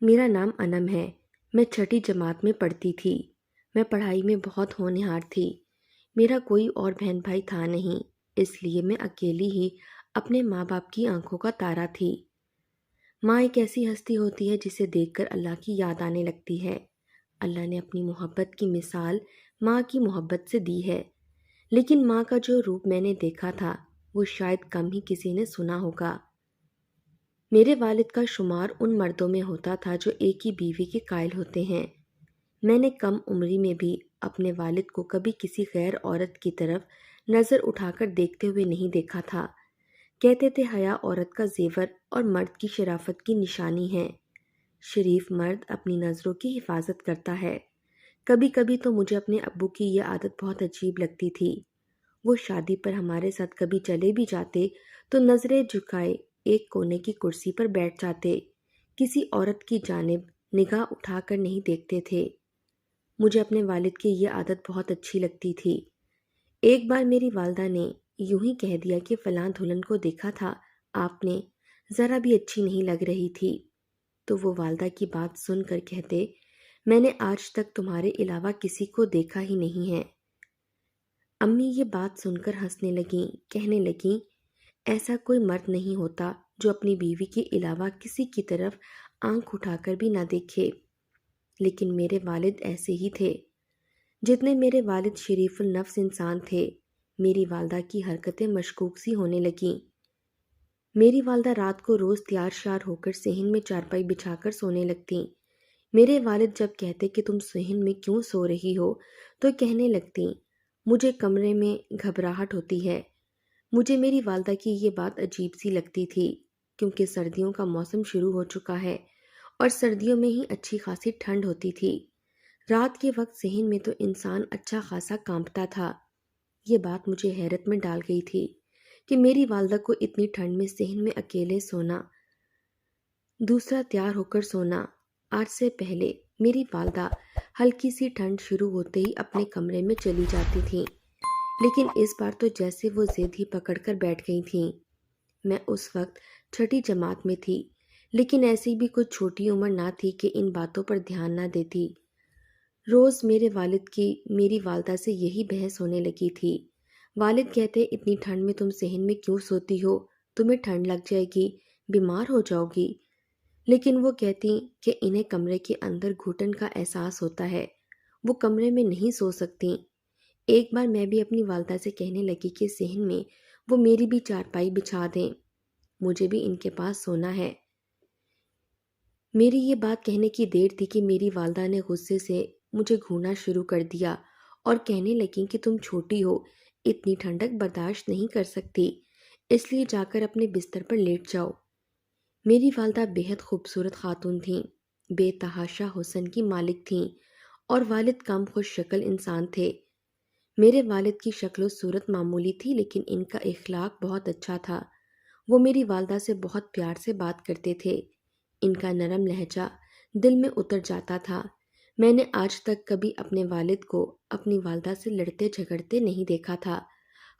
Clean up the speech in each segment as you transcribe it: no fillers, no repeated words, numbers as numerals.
میرا نام انم ہے۔ میں چھٹی جماعت میں پڑھتی تھی۔ میں پڑھائی میں بہت ہونہار تھی۔ میرا کوئی اور بہن بھائی تھا نہیں، اس لیے میں اکیلی ہی اپنے ماں باپ کی آنکھوں کا تارا تھی۔ ماں ایک ایسی ہستی ہوتی ہے جسے دیکھ کر اللہ کی یاد آنے لگتی ہے۔ اللہ نے اپنی محبت کی مثال ماں کی محبت سے دی ہے، لیکن ماں کا جو روپ میں نے دیکھا تھا وہ شاید کم ہی کسی نے سنا ہوگا۔ میرے والد کا شمار ان مردوں میں ہوتا تھا جو ایک ہی بیوی کے قائل ہوتے ہیں۔ میں نے کم عمری میں بھی اپنے والد کو کبھی کسی غیر عورت کی طرف نظر اٹھا کر دیکھتے ہوئے نہیں دیکھا تھا۔ کہتے تھے حیا عورت کا زیور اور مرد کی شرافت کی نشانی ہے۔ شریف مرد اپنی نظروں کی حفاظت کرتا ہے۔ کبھی کبھی تو مجھے اپنے ابو کی یہ عادت بہت عجیب لگتی تھی۔ وہ شادی پر ہمارے ساتھ کبھی چلے بھی جاتے تو نظریں جھکائے ایک کونے کی کرسی پر بیٹھ جاتے، کسی عورت کی جانب نگاہ اٹھا کر نہیں دیکھتے تھے۔ مجھے اپنے والد کی یہ عادت بہت اچھی لگتی تھی۔ ایک بار میری والدہ نے یوں ہی کہہ دیا کہ فلاں دلہن کو دیکھا تھا آپ نے، ذرا بھی اچھی نہیں لگ رہی تھی۔ تو وہ والدہ کی بات سن کر کہتے، میں نے آج تک تمہارے علاوہ کسی کو دیکھا ہی نہیں ہے۔ امی یہ بات سن کر ہنسنے لگیں، کہنے لگیں، ایسا کوئی مرد نہیں ہوتا جو اپنی بیوی کے علاوہ کسی کی طرف آنکھ اٹھا کر بھی نہ دیکھے۔ لیکن میرے والد ایسے ہی تھے۔ جتنے میرے والد شریف النفس انسان تھے، میری والدہ کی حرکتیں مشکوک سی ہونے لگیں۔ میری والدہ رات کو روز تیار شیار ہو کر صحن میں چارپائی بچھا کر سونے لگتیں۔ میرے والد جب کہتے کہ تم صحن میں کیوں سو رہی ہو تو کہنے لگتیں، مجھے کمرے میں گھبراہٹ ہوتی ہے۔ مجھے میری والدہ کی یہ بات عجیب سی لگتی تھی، کیونکہ سردیوں کا موسم شروع ہو چکا ہے اور سردیوں میں ہی اچھی خاصی ٹھنڈ ہوتی تھی۔ رات کے وقت صحن میں تو انسان اچھا خاصا کانپتا تھا۔ یہ بات مجھے حیرت میں ڈال گئی تھی کہ میری والدہ کو اتنی ٹھنڈ میں صحن میں اکیلے سونا، دوسرا تیار ہو کر سونا۔ آج سے پہلے میری والدہ ہلکی سی ٹھنڈ شروع ہوتے ہی اپنے کمرے میں چلی جاتی تھیں، لیکن اس بار تو جیسے وہ ضد ہی پکڑ کر بیٹھ گئی تھیں۔ میں اس وقت چھٹی جماعت میں تھی، لیکن ایسی بھی کچھ چھوٹی عمر نہ تھی کہ ان باتوں پر دھیان نہ دیتی۔ روز میرے والد کی میری والدہ سے یہی بحث ہونے لگی تھی۔ والد کہتے، اتنی ٹھنڈ میں تم صحن میں کیوں سوتی ہو؟ تمہیں ٹھنڈ لگ جائے گی، بیمار ہو جاؤ گی۔ لیکن وہ کہتی کہ انہیں کمرے کے اندر گھٹن کا احساس ہوتا ہے، وہ کمرے میں نہیں سو سکتی۔ ایک بار میں بھی اپنی والدہ سے کہنے لگی کہ صحن میں وہ میری بھی چارپائی بچھا دیں، مجھے بھی ان کے پاس سونا ہے۔ میری یہ بات کہنے کی دیر تھی کہ میری والدہ نے غصے سے مجھے گھورنا شروع کر دیا اور کہنے لگیں کہ تم چھوٹی ہو، اتنی ٹھنڈک برداشت نہیں کر سکتی، اس لیے جا کر اپنے بستر پر لیٹ جاؤ۔ میری والدہ بہت خوبصورت خاتون تھیں، بے تحاشا حسن کی مالک تھیں، اور والد کم خوش شکل انسان تھے۔ میرے والد کی شکل و صورت معمولی تھی، لیکن ان کا اخلاق بہت اچھا تھا۔ وہ میری والدہ سے بہت پیار سے بات کرتے تھے۔ ان کا نرم لہجہ دل میں اتر جاتا تھا۔ میں نے آج تک کبھی اپنے والد کو اپنی والدہ سے لڑتے جھگڑتے نہیں دیکھا تھا۔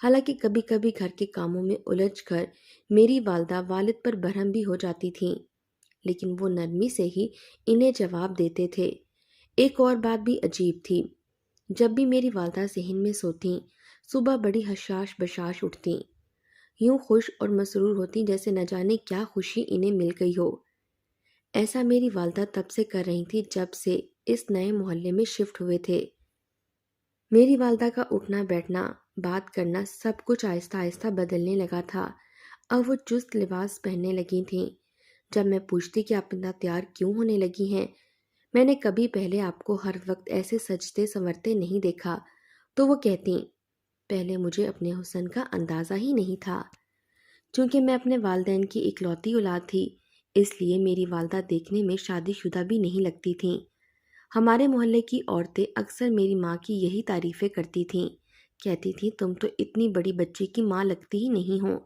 حالانکہ کبھی کبھی گھر کے کاموں میں الجھ کر میری والدہ والد پر برہم بھی ہو جاتی تھیں، لیکن وہ نرمی سے ہی انہیں جواب دیتے تھے۔ ایک اور بات بھی عجیب تھی، جب بھی میری والدہ صحن میں سوتیں، صبح بڑی حشاش بشاش اٹھتیں، یوں خوش اور مسرور ہوتیں جیسے نہ جانے کیا خوشی انہیں مل گئی ہو۔ ایسا میری والدہ تب سے کر رہی تھی جب سے اس نئے محلے میں شفٹ ہوئے تھے۔ میری والدہ کا اٹھنا بیٹھنا، بات کرنا، سب کچھ آہستہ آہستہ بدلنے لگا تھا۔ اب وہ چست لباس پہننے لگی تھیں۔ جب میں پوچھتی کہ آپ اتنا تیار کیوں ہونے لگی ہیں، میں نے کبھی پہلے آپ کو ہر وقت ایسے سجتے سنورتے نہیں دیکھا، تو وہ کہتیں، پہلے مجھے اپنے حسن کا اندازہ ہی نہیں تھا۔ چونکہ میں اپنے والدین کی اکلوتی اولاد تھی، اس لیے میری والدہ دیکھنے میں شادی شدہ بھی نہیں لگتی تھیں۔ ہمارے محلے کی عورتیں اکثر میری ماں کی یہی تعریفیں کرتی تھیں، کہتی تھیں تم تو اتنی بڑی بچی کی ماں لگتی ہی نہیں ہو،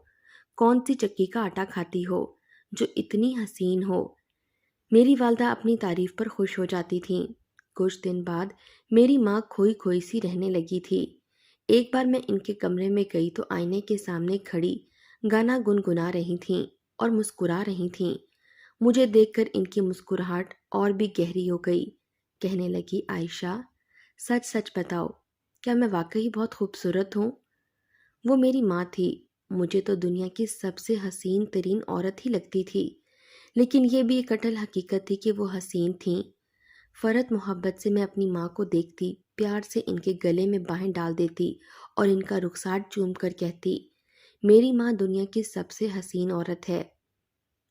کون سی چکی کا آٹا کھاتی ہو جو اتنی حسین ہو۔ میری والدہ اپنی تعریف پر خوش ہو جاتی تھیں۔ کچھ دن بعد میری ماں کھوئی کھوئی سی رہنے لگی تھی۔ ایک بار میں ان کے کمرے میں گئی تو آئینے کے سامنے کھڑی گانا گنگنا رہی تھیں اور مسکرا رہی تھیں۔ مجھے دیکھ کر ان کی مسکراہٹ اور بھی گہری ہو گئی۔ کہنے لگی، عائشہ سچ سچ بتاؤ، کیا میں واقعی بہت خوبصورت ہوں؟ وہ میری ماں تھی، مجھے تو دنیا کی سب سے حسین ترین عورت ہی لگتی تھی، لیکن یہ بھی ایک اٹل حقیقت تھی کہ وہ حسین تھیں۔ فرت محبت سے میں اپنی ماں کو دیکھتی، پیار سے ان کے گلے میں باہیں ڈال دیتی اور ان کا رخسار چوم کر کہتی، میری ماں دنیا کی سب سے حسین عورت ہے۔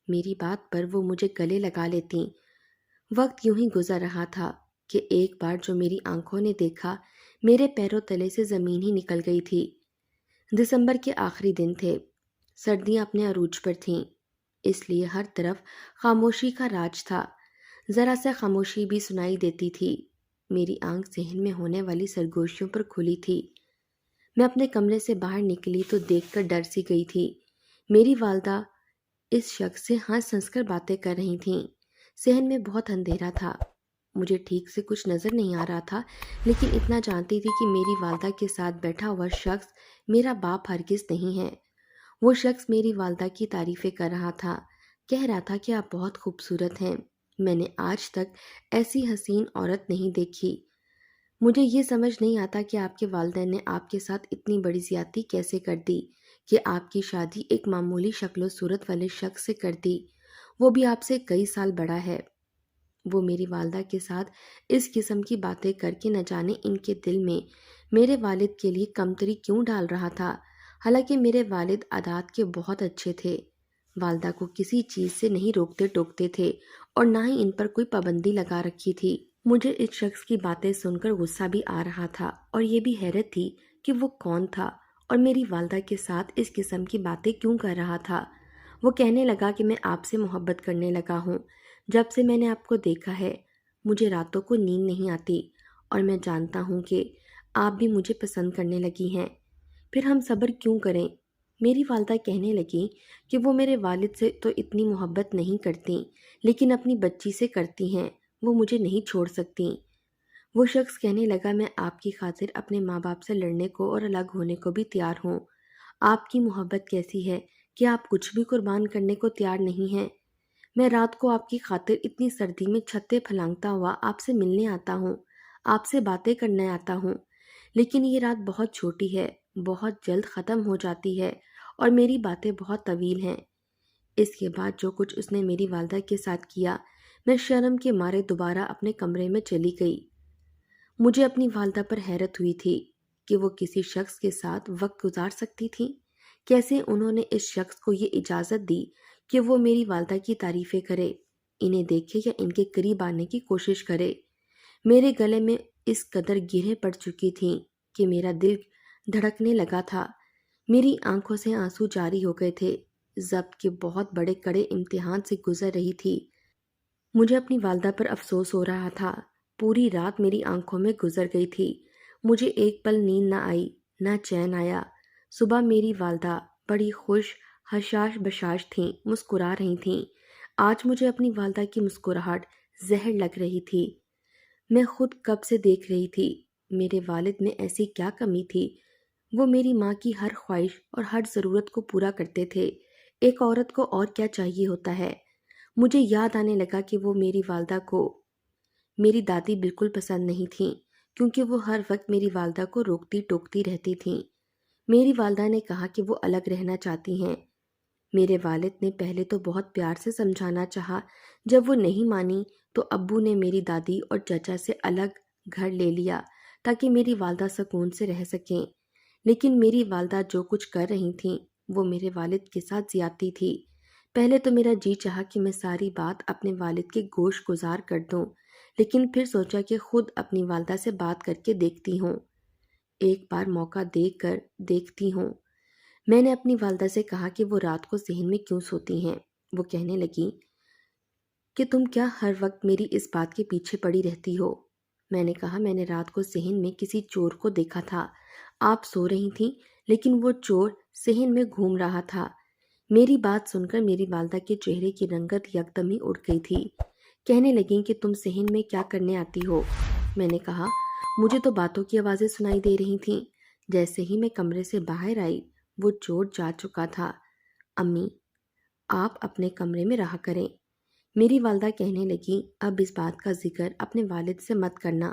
میری بات پر وہ مجھے گلے لگا لیتیں۔ وقت یوں ہی گزر رہا تھا کہ ایک بار جو میری آنکھوں نے دیکھا، میرے پیروں تلے سے زمین ہی نکل گئی تھی۔ دسمبر کے آخری دن تھے، سردیاں اپنے عروج پر تھیں، اس لیے ہر طرف خاموشی کا راج تھا۔ ذرا سے خاموشی بھی سنائی دیتی تھی۔ میری آنکھ ذہن میں ہونے والی سرگوشیوں پر کھلی تھی۔ میں اپنے کمرے سے باہر نکلی تو دیکھ کر ڈر سی گئی تھی۔ میری والدہ اس شخص سے ہنس ہنس کر باتیں کر رہی تھیں۔ صحن میں بہت اندھیرا تھا، مجھے ٹھیک سے کچھ نظر نہیں آ رہا تھا، لیکن اتنا جانتی تھی کہ میری والدہ کے ساتھ بیٹھا ہوا شخص میرا باپ ہرگز نہیں ہے۔ وہ شخص میری والدہ کی تعریفیں کر رہا تھا، کہہ رہا تھا کہ آپ بہت خوبصورت ہیں، میں نے آج تک ایسی حسین عورت نہیں دیکھی۔ مجھے یہ سمجھ نہیں آتا کہ آپ کے والدین نے آپ کے ساتھ اتنی بڑی زیادتی کیسے کر دی کہ آپ کی شادی ایک معمولی شکل و صورت والے شخص سے کر دی، وہ بھی آپ سے کئی سال بڑا ہے۔ وہ میری والدہ کے ساتھ اس قسم کی باتیں کر کے نہ جانے ان کے دل میں میرے والد کے لیے کمتری کیوں ڈال رہا تھا، حالانکہ میرے والد عادات کے بہت اچھے تھے، والدہ کو کسی چیز سے نہیں روکتے ٹوکتے تھے اور نہ ہی ان پر کوئی پابندی لگا رکھی تھی۔ مجھے اس شخص کی باتیں سن کر غصہ بھی آ رہا تھا اور یہ بھی حیرت تھی کہ وہ کون تھا اور میری والدہ کے ساتھ اس قسم کی باتیں کیوں کر رہا تھا۔ وہ کہنے لگا کہ میں آپ سے محبت کرنے لگا ہوں، جب سے میں نے آپ کو دیکھا ہے مجھے راتوں کو نیند نہیں آتی اور میں جانتا ہوں کہ آپ بھی مجھے پسند کرنے لگی ہیں، پھر ہم صبر کیوں کریں؟ میری والدہ کہنے لگی کہ وہ میرے والد سے تو اتنی محبت نہیں کرتی، لیکن اپنی بچی سے کرتی ہیں، وہ مجھے نہیں چھوڑ سکتی۔ وہ شخص کہنے لگا، میں آپ کی خاطر اپنے ماں باپ سے لڑنے کو اور الگ ہونے کو بھی تیار ہوں۔ آپ کی محبت کیسی ہے کہ آپ کچھ بھی قربان کرنے کو تیار نہیں ہیں۔ میں رات کو آپ کی خاطر اتنی سردی میں چھتے پھلانگتا ہوا آپ سے ملنے آتا ہوں، آپ سے باتیں کرنے آتا ہوں، لیکن یہ رات بہت چھوٹی ہے، بہت جلد ختم ہو جاتی ہے اور میری باتیں بہت طویل ہیں۔ اس کے بعد جو کچھ اس نے میری والدہ کے ساتھ کیا، میں شرم کے مارے دوبارہ اپنے کمرے میں چلی گئی۔ مجھے اپنی والدہ پر حیرت ہوئی تھی کہ وہ کسی شخص کے ساتھ وقت گزار سکتی تھیں۔ کیسے انہوں نے اس شخص کو یہ اجازت دی کہ وہ میری والدہ کی تعریفیں کرے، انہیں دیکھے یا ان کے قریب آنے کی کوشش کرے۔ میرے گلے میں اس قدر گرہیں پڑ چکی تھیں کہ میرا دل دھڑکنے لگا تھا، میری آنکھوں سے آنسو جاری ہو گئے تھے۔ ضبط کے بہت بڑے کڑے امتحان سے گزر رہی تھی۔ مجھے اپنی والدہ پر افسوس ہو رہا تھا۔ پوری رات میری آنکھوں میں گزر گئی تھی، مجھے ایک پل نیند نہ آئی، نہ چین آیا۔ صبح میری والدہ بڑی خوش حشاش بشاش تھیں، مسکرا رہی تھیں۔ آج مجھے اپنی والدہ کی مسکراہٹ زہر لگ رہی تھی۔ میں خود کب سے دیکھ رہی تھی، میرے والد میں ایسی کیا کمی تھی؟ وہ میری ماں کی ہر خواہش اور ہر ضرورت کو پورا کرتے تھے۔ ایک عورت کو اور کیا چاہیے ہوتا ہے؟ مجھے یاد آنے لگا کہ وہ میری والدہ کو میری دادی بالکل پسند نہیں تھیں، کیونکہ وہ ہر وقت میری والدہ کو روکتی ٹوکتی رہتی تھیں۔ میری والدہ نے کہا کہ وہ الگ رہنا چاہتی ہیں۔ میرے والد نے پہلے تو بہت پیار سے سمجھانا چاہا، جب وہ نہیں مانی تو ابو نے میری دادی اور چچا سے الگ گھر لے لیا تاکہ میری والدہ سکون سے رہ سکیں، لیکن میری والدہ جو کچھ کر رہی تھیں وہ میرے والد کے ساتھ زیادتی تھی۔ پہلے تو میرا جی چاہا کہ میں ساری بات اپنے والد کے گوش گزار کر دوں، لیکن پھر سوچا کہ خود اپنی والدہ سے بات کر کے دیکھتی ہوں، ایک بار موقع دے کر دیکھتی ہوں۔ میں نے اپنی والدہ سے کہا کہ وہ رات کو صحن میں کیوں سوتی ہیں۔ وہ کہنے لگی کہ تم کیا ہر وقت میری اس بات کے پیچھے پڑی رہتی ہو؟ میں نے کہا، میں نے رات کو صحن میں کسی چور کو دیکھا تھا، آپ سو رہی تھیں، لیکن وہ چور صحن میں گھوم رہا تھا۔ میری بات سن کر میری والدہ کے چہرے کی رنگت یکدم ہی اڑ گئی تھی۔ کہنے لگیں کہ تم صحن میں کیا کرنے آتی ہو؟ میں نے کہا، مجھے تو باتوں کی آوازیں سنائی دے رہی تھیں۔ جیسے ہی میں کمرے سے باہر آئی وہ چور جا چکا تھا۔ امی، آپ اپنے کمرے میں رہا کریں، میری والدہ کہنے لگی اب اس بات کا ذکر اپنے والد سے مت کرنا۔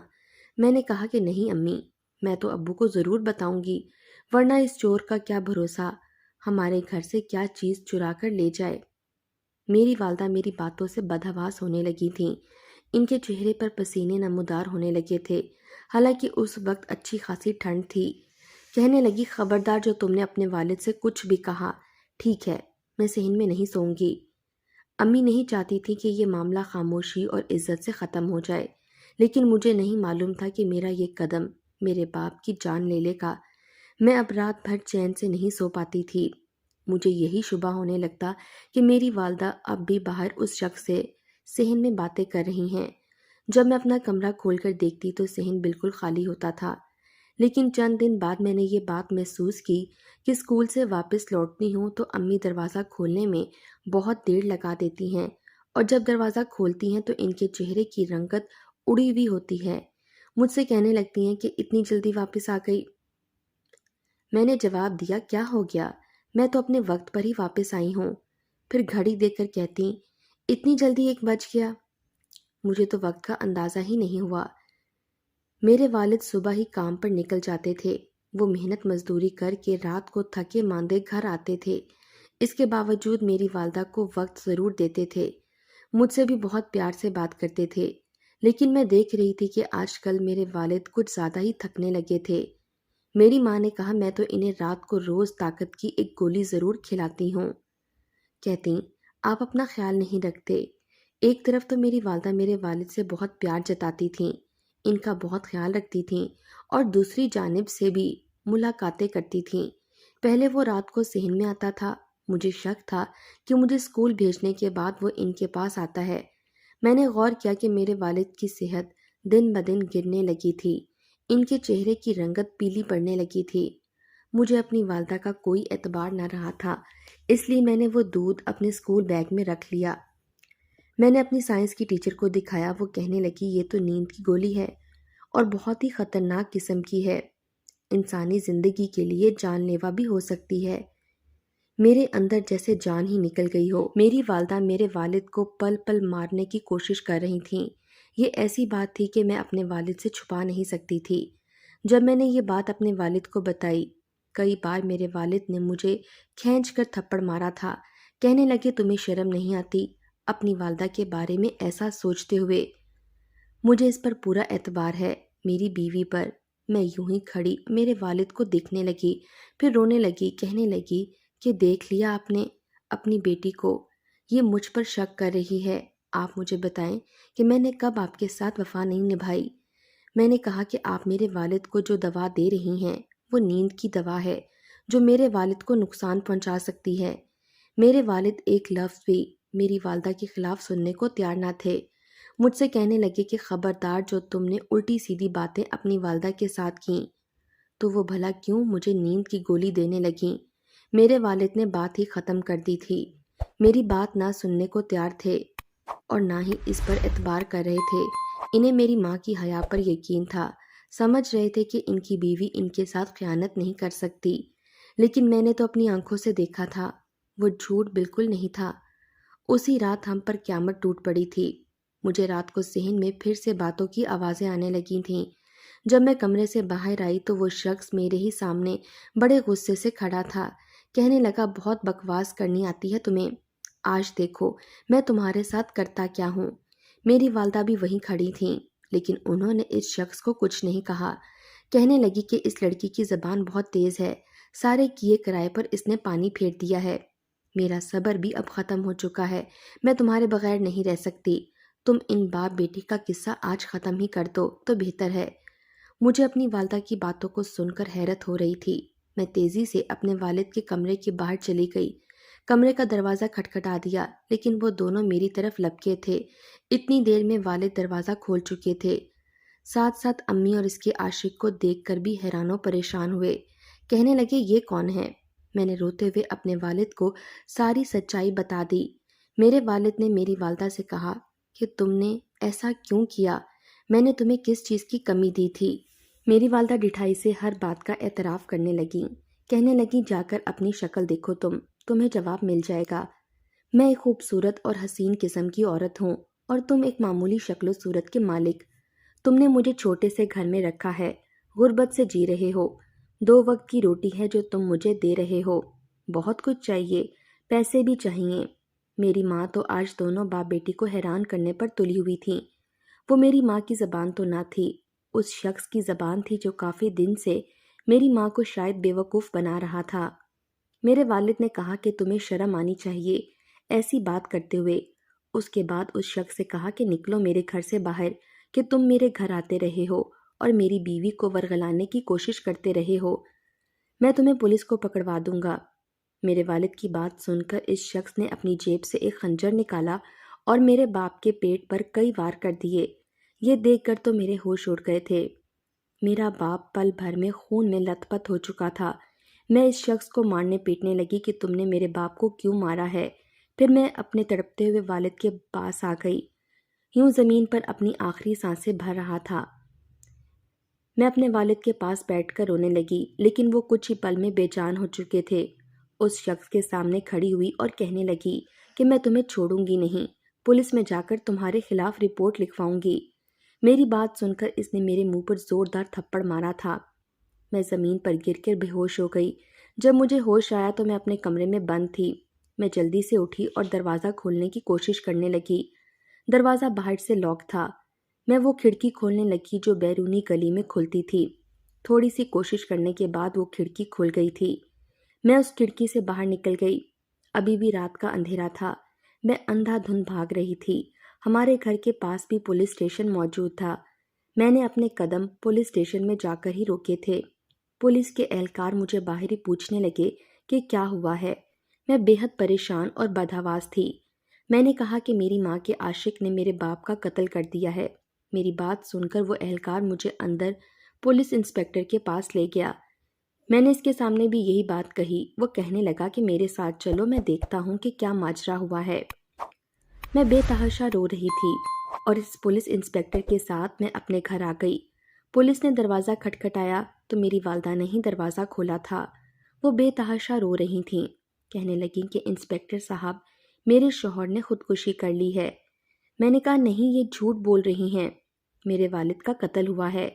میں نے کہا کہ نہیں امی، میں تو ابو کو ضرور بتاؤں گی، ورنہ اس چور کا کیا بھروسہ ہمارے گھر سے کیا چیز چرا کر لے جائے۔ میری والدہ میری باتوں سے بدحواس ہونے لگی تھیں۔ ان کے چہرے پر پسینے نمودار ہونے لگے تھے، حالانکہ اس وقت اچھی خاصی ٹھنڈ تھی۔ کہنے لگی خبردار جو تم نے اپنے والد سے کچھ بھی کہا، ٹھیک ہے میں صحن میں نہیں سوؤں گی۔ امی نہیں چاہتی تھی کہ یہ معاملہ خاموشی اور عزت سے ختم ہو جائے، لیکن مجھے نہیں معلوم تھا کہ میرا یہ قدم میرے باپ کی جان لے لے گا۔ میں اب رات بھر چین سے نہیں سو پاتی تھی۔ مجھے یہی شبہ ہونے لگتا کہ میری والدہ اب بھی باہر اس شخص سے صحن میں باتیں کر رہی ہیں۔ جب میں اپنا کمرہ کھول کر دیکھتی تو صحن بالکل خالی ہوتا تھا، لیکن چند دن بعد میں نے یہ بات محسوس کی کہ اسکول سے واپس لوٹتی ہوں تو امی دروازہ کھولنے میں بہت دیر لگا دیتی ہیں، اور جب دروازہ کھولتی ہیں تو ان کے چہرے کی رنگت اڑی ہوئی ہوتی ہے۔ مجھ سے کہنے لگتی ہیں کہ اتنی جلدی واپس آ گئی۔ میں نے جواب دیا کیا ہو گیا، میں تو اپنے وقت پر ہی واپس آئی ہوں۔ پھر گھڑی دیکھ کر کہتی اتنی جلدی 1 بج گیا، مجھے تو وقت کا اندازہ ہی نہیں ہوا۔ میرے والد صبح ہی کام پر نکل جاتے تھے۔ وہ محنت مزدوری کر کے رات کو تھکے ماندے گھر آتے تھے۔ اس کے باوجود میری والدہ کو وقت ضرور دیتے تھے، مجھ سے بھی بہت پیار سے بات کرتے تھے، لیکن میں دیکھ رہی تھی کہ آج کل میرے والد کچھ زیادہ ہی تھکنے لگے تھے۔ میری ماں نے کہا میں تو انہیں رات کو روز طاقت کی 1 گولی ضرور کھلاتی ہوں۔ کہتی آپ اپنا خیال نہیں رکھتے۔ ایک طرف تو میری والدہ میرے والد سے بہت پیار جتاتی تھیں، ان کا بہت خیال رکھتی تھیں، اور دوسری جانب سے بھی ملاقاتیں کرتی تھیں۔ پہلے وہ رات کو صحن میں آتا تھا، مجھے شک تھا کہ مجھے اسکول بھیجنے کے بعد وہ ان کے پاس آتا ہے۔ میں نے غور کیا کہ میرے والد کی صحت دن بدن گرنے لگی تھی، ان کے چہرے کی رنگت پیلی پڑنے لگی تھی۔ مجھے اپنی والدہ کا کوئی اعتبار نہ رہا تھا، اس لیے میں نے وہ دودھ اپنے اسکول بیگ میں رکھ لیا۔ میں نے اپنی سائنس کی ٹیچر کو دکھایا، وہ کہنے لگی یہ تو نیند کی گولی ہے اور بہت ہی خطرناک قسم کی ہے، انسانی زندگی کے لیے جان لیوا بھی ہو سکتی ہے۔ میرے اندر جیسے جان ہی نکل گئی ہو۔ میری والدہ میرے والد کو پل پل مارنے کی کوشش کر رہی تھیں۔ یہ ایسی بات تھی کہ میں اپنے والد سے چھپا نہیں سکتی تھی۔ جب میں نے یہ بات اپنے والد کو بتائی، کئی بار میرے والد نے مجھے کھینچ کر تھپڑ مارا تھا۔ کہنے لگے تمہیں شرم نہیں آتی اپنی والدہ کے بارے میں ایسا سوچتے ہوئے؟ مجھے اس پر پورا اعتبار ہے، میری بیوی پر۔ میں یوں ہی کھڑی میرے والد کو دیکھنے لگی، پھر رونے لگی، کہنے لگی کہ دیکھ لیا آپ نے اپنی بیٹی کو، یہ مجھ پر شک کر رہی ہے۔ آپ مجھے بتائیں کہ میں نے کب آپ کے ساتھ وفا نہیں نبھائی؟ میں نے کہا کہ آپ میرے والد کو جو دوا دے رہی ہیں وہ نیند کی دوا ہے، جو میرے والد کو نقصان پہنچا سکتی ہے۔ میرے والد ایک لفظ بھی میری والدہ کے خلاف سننے کو تیار نہ تھے۔ مجھ سے کہنے لگے کہ خبردار جو تم نے الٹی سیدھی باتیں اپنی والدہ کے ساتھ کیں تو وہ بھلا کیوں مجھے نیند کی گولی دینے لگیں۔ میرے والد نے بات ہی ختم کر دی تھی، میری بات نہ سننے کو تیار تھے اور نہ ہی اس پر اعتبار کر رہے تھے۔ انہیں میری ماں کی حیا پر یقین تھا، سمجھ رہے تھے کہ ان کی بیوی ان کے ساتھ خیانت نہیں کر سکتی، لیکن میں نے تو اپنی آنکھوں سے دیکھا تھا، وہ جھوٹ بالکل نہیں تھا۔ اسی رات ہم پر قیامت ٹوٹ پڑی تھی۔ مجھے رات کو صحن میں پھر سے باتوں کی آوازیں آنے لگی تھیں۔ جب میں کمرے سے باہر آئی تو وہ شخص میرے ہی سامنے بڑے غصے سے کھڑا تھا۔ کہنے لگا بہت بکواس کرنی آتی ہے تمہیں، آج دیکھو میں تمہارے ساتھ کرتا کیا ہوں۔ میری والدہ بھی وہیں کھڑی تھیں، لیکن انہوں نے اس شخص کو کچھ نہیں کہا۔ کہنے لگی کہ اس لڑکی کی زبان بہت تیز ہے، سارے کیے کرائے پر اس نے پانی پھیر دیا ہے۔ میرا صبر بھی اب ختم ہو چکا ہے، میں تمہارے بغیر نہیں رہ سکتی۔ تم ان باپ بیٹی کا قصہ آج ختم ہی کر دو تو بہتر ہے۔ مجھے اپنی والدہ کی باتوں کو سن کر حیرت ہو رہی تھی۔ میں تیزی سے اپنے والد کے کمرے کے باہر چلی گئی۔ کمرے کا دروازہ کھٹکھٹا دیا، لیکن وہ دونوں میری طرف لپکے تھے۔ اتنی دیر میں والد دروازہ کھول چکے تھے، ساتھ ساتھ امی اور اس کے عاشق کو دیکھ کر بھی حیران و پریشان ہوئے۔ کہنے لگے یہ کون ہے؟ میں نے روتے ہوئے اپنے والد کو ساری سچائی بتا دی۔ میرے والد نے میری والدہ سے کہا کہ تم نے ایسا کیوں کیا؟ میں نے تمہیں کس چیز کی کمی دی تھی؟ میری والدہ ڈٹھائی سے ہر بات کا اعتراف کرنے لگیں، کہنے لگیں جا کر اپنی شکل دیکھو، تمہیں جواب مل جائے گا۔ میں ایک خوبصورت اور حسین قسم کی عورت ہوں اور تم ایک معمولی شکل و صورت کے مالک۔ تم نے مجھے چھوٹے سے گھر میں رکھا ہے، غربت سے جی رہے ہو، 2 وقت کی روٹی ہے جو تم مجھے دے رہے ہو۔ بہت کچھ چاہیے، پیسے بھی چاہیے۔ میری ماں تو آج دونوں باپ بیٹی کو حیران کرنے پر تلی ہوئی تھی۔ وہ میری ماں کی زبان تو نہ تھی، اس شخص کی زبان تھی جو کافی دن سے میری ماں کو شاید بیوقوف بنا رہا تھا۔ میرے والد نے کہا کہ تمہیں شرم آنی چاہیے ایسی بات کرتے ہوئے۔ اس کے بعد اس شخص سے کہا کہ نکلو میرے گھر سے باہر، کہ تم میرے گھر آتے رہے ہو اور میری بیوی کو ورغلانے کی کوشش کرتے رہے ہو، میں تمہیں پولیس کو پکڑوا دوں گا۔ میرے والد کی بات سن کر اس شخص نے اپنی جیب سے ایک خنجر نکالا اور میرے باپ کے پیٹ پر کئی وار کر دیے۔ یہ دیکھ کر تو میرے ہوش اڑ گئے تھے۔ میرا باپ پل بھر میں خون میں لت پت ہو چکا تھا۔ میں اس شخص کو مارنے پیٹنے لگی کہ تم نے میرے باپ کو کیوں مارا ہے۔ پھر میں اپنے تڑپتے ہوئے والد کے پاس آ گئی، یوں زمین پر اپنی آخری سانسیں بھر رہا تھا۔ میں اپنے والد کے پاس بیٹھ کر رونے لگی، لیکن وہ کچھ ہی پل میں بے جان ہو چکے تھے۔ اس شخص کے سامنے کھڑی ہوئی اور کہنے لگی کہ میں تمہیں چھوڑوں گی نہیں، پولیس میں جا کر تمہارے خلاف رپورٹ لکھواؤں گی۔ میری بات سن کر اس نے میرے منہ پر زوردار تھپڑ مارا تھا۔ میں زمین پر گر کر بے ہوش ہو گئی۔ جب مجھے ہوش آیا تو میں اپنے کمرے میں بند تھی۔ میں جلدی سے اٹھی اور دروازہ کھولنے کی کوشش کرنے لگی۔ دروازہ باہر سے لاک تھا۔ میں وہ کھڑکی کھولنے لگی جو بیرونی گلی میں کھلتی تھی۔ تھوڑی سی کوشش کرنے کے بعد وہ کھڑکی کھل گئی تھی۔ میں اس کھڑکی سے باہر نکل گئی۔ ابھی بھی رات کا اندھیرا تھا۔ میں اندھا دھند بھاگ رہی تھی۔ ہمارے گھر کے پاس بھی پولیس اسٹیشن موجود تھا۔ میں نے اپنے قدم پولیس اسٹیشن میں جا کر ہی روکے تھے۔ پولیس کے اہلکار مجھے باہر ہی پوچھنے لگے کہ کیا ہوا ہے۔ میں بے حد پریشان اور بدحواس تھی۔ میں نے کہا کہ میری ماں کے عاشق نے میرے باپ کا قتل کر دیا ہے۔ میری بات سن کر وہ اہلکار مجھے اندر پولیس انسپکٹر کے پاس لے گیا۔ میں نے اس کے سامنے بھی یہی بات کہی۔ وہ کہنے لگا کہ میرے ساتھ چلو، میں دیکھتا ہوں کہ کیا ماجرا ہوا ہے۔ میں بے تحاشا رو رہی تھی اور اس پولیس انسپکٹر کے ساتھ میں اپنے گھر آ گئی۔ پولیس نے دروازہ کھٹکھٹایا تو میری والدہ نے ہی دروازہ کھولا تھا۔ وہ بے تحاشا رو رہی تھیں۔ کہنے لگیں کہ انسپکٹر صاحب، میرے شوہر نے خودکشی کر لی ہے۔ میں نے کہا نہیں، یہ جھوٹ بول رہی ہیں، میرے والد کا قتل ہوا ہے۔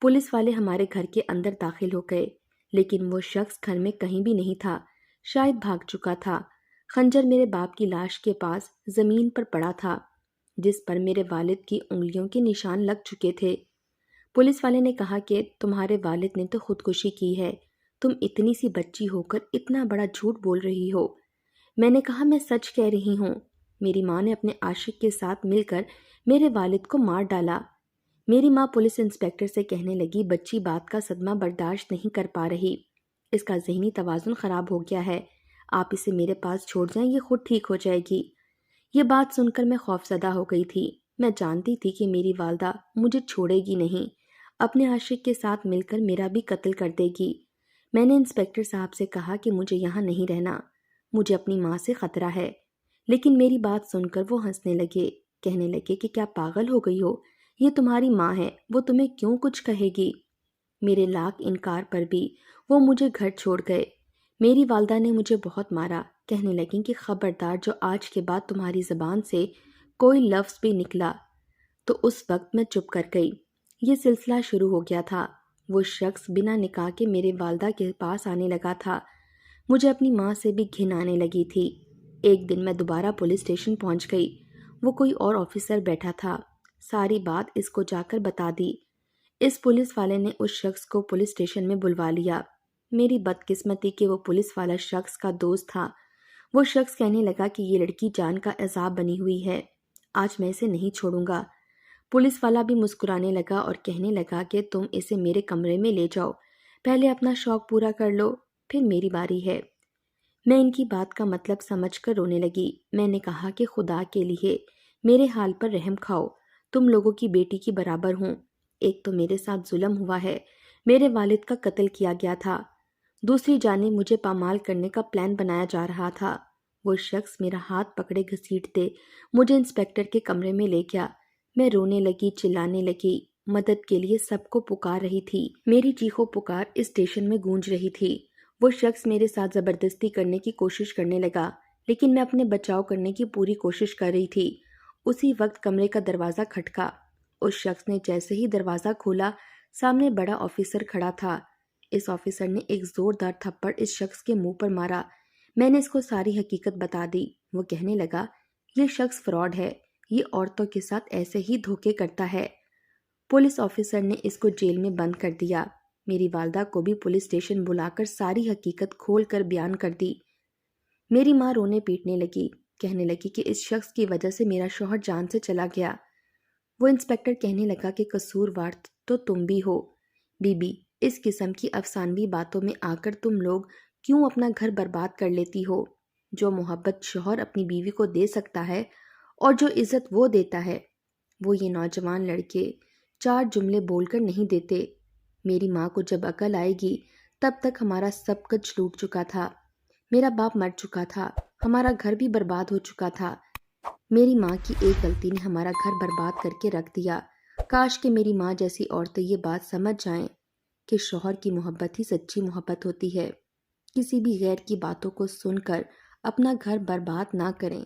پولیس والے ہمارے گھر کے اندر داخل ہو گئے، لیکن وہ شخص گھر میں کہیں بھی نہیں تھا، شاید بھاگ چکا تھا۔ خنجر میرے باپ کی لاش کے پاس زمین پر پڑا تھا، جس پر میرے والد کی انگلیوں کے نشان لگ چکے تھے۔ پولیس والے نے کہا کہ تمہارے والد نے تو خودکشی کی ہے، تم اتنی سی بچی ہو کر اتنا بڑا جھوٹ بول رہی ہو۔ میں نے کہا میں سچ کہہ رہی ہوں، میری ماں نے اپنے عاشق کے ساتھ مل کر میرے والد کو مار ڈالا۔ میری ماں پولیس انسپکٹر سے کہنے لگی بچی بات کا صدمہ برداشت نہیں کر پا رہی، اس کا ذہنی توازن خراب ہو گیا ہے، آپ اسے میرے پاس چھوڑ جائیں، یہ خود ٹھیک ہو جائے گی۔ یہ بات سن کر میں خوفزدہ ہو گئی تھی۔ میں جانتی تھی کہ میری والدہ مجھے چھوڑے گی نہیں، اپنے عاشق کے ساتھ مل کر میرا بھی قتل کر دے گی۔ میں نے انسپکٹر صاحب سے کہا کہ مجھے یہاں نہیں رہنا، مجھے اپنی ماں سے خطرہ ہے، لیکن میری بات سن کر وہ ہنسنے لگے، کہنے لگے کہ کیا پاگل ہو گئی ہو، یہ تمہاری ماں ہے، وہ تمہیں کیوں کچھ کہے گی۔ میرے لاکھ انکار پر بھی وہ مجھے گھر چھوڑ گئے۔ میری والدہ نے مجھے بہت مارا، کہنے لگیں کہ خبردار جو آج کے بعد تمہاری زبان سے کوئی لفظ بھی نکلا۔ تو اس وقت میں چپ کر گئی۔ یہ سلسلہ شروع ہو گیا تھا۔ وہ شخص بنا نکاح کے میرے والدہ کے پاس آنے لگا تھا۔ مجھے اپنی ماں سے بھی گھن آنے لگی تھی۔ ایک دن میں دوبارہ پولیس اسٹیشن پہنچ گئی۔ وہ کوئی اور آفیسر بیٹھا تھا۔ ساری بات اس کو جا کر بتا دی۔ اس پولیس والے نے اس شخص کو پولیس اسٹیشن میں بلوا لیا۔ میری بدقسمتی کہ وہ پولیس والا شخص کا دوست تھا۔ وہ شخص کہنے لگا کہ یہ لڑکی جان کا عذاب بنی ہوئی ہے، آج میں اسے نہیں چھوڑوں گا۔ پولیس والا بھی مسکرانے لگا اور کہنے لگا کہ تم اسے میرے کمرے میں لے جاؤ، پہلے اپنا شوق پورا کر لو، پھر میری باری ہے۔ میں ان کی بات کا مطلب سمجھ کر رونے لگی۔ میں نے کہا کہ خدا کے لیے میرے حال پر رحم کھاؤ، تم لوگوں کی بیٹی کی برابر ہوں۔ ایک تو میرے ساتھ ظلم ہوا ہے، میرے والد کا قتل کیا گیا تھا، دوسری جانب مجھے پامال کرنے کا پلان بنایا جا رہا تھا۔ وہ شخص میرا ہاتھ پکڑے گھسیٹتے مجھے انسپکٹر کے کمرے میں لے گیا۔ میں رونے لگی، چلانے لگی، مدد کے لیے سب کو پکار رہی تھی۔ میری چیخو پکار اسٹیشن میں گونج رہی تھی۔ وہ شخص میرے ساتھ زبردستی کرنے کی کوشش کرنے لگا، لیکن میں اپنے بچاؤ کرنے کی پوری کوشش کر رہی تھی۔ اسی وقت کمرے کا دروازہ کھٹکا۔ اس شخص نے جیسے ہی دروازہ کھولا، سامنے بڑا آفیسر کھڑا تھا۔ اس آفیسر نے ایک زوردار تھپڑ اس شخص کے منہ پر مارا۔ میں نے اس کو ساری حقیقت بتا دی۔ وہ کہنے لگا، یہ شخص فراڈ ہے، یہ عورتوں کے ساتھ ایسے ہی دھوکے کرتا ہے۔ پولیس آفیسر نے اس کو جیل میں بند کر دیا۔ میری والدہ کو بھی پولیس اسٹیشن بلا کر ساری حقیقت کھول کر بیان کر دی۔ میری ماں رونے پیٹنے لگی، کہنے لگی کہ اس شخص کی وجہ سے میرا شوہر جان سے چلا گیا۔ وہ انسپکٹر کہنے لگا کہ قصوروار تو تم بھی ہو۔ بی بی، اس قسم کی افسانوی باتوں میں آ کر تم لوگ کیوں اپنا گھر برباد کر لیتی ہو؟ جو محبت شوہر اپنی بیوی کو دے سکتا ہے اور جو عزت وہ دیتا ہے، وہ یہ نوجوان لڑکے 4 جملے بول کر نہیں دیتے۔ میری ماں کو جب عقل آئے گی تب تک ہمارا سب کچھ لوٹ چکا تھا۔ میرا باپ مر چکا تھا، ہمارا گھر بھی برباد ہو چکا تھا۔ میری ماں کی ایک غلطی نے ہمارا گھر برباد کر کے رکھ دیا۔ کاش کہ میری ماں جیسی عورتیں یہ بات سمجھ جائیں کہ شوہر کی محبت ہی سچی محبت ہوتی ہے۔ کسی بھی غیر کی باتوں کو سن کر اپنا گھر برباد نہ کریں۔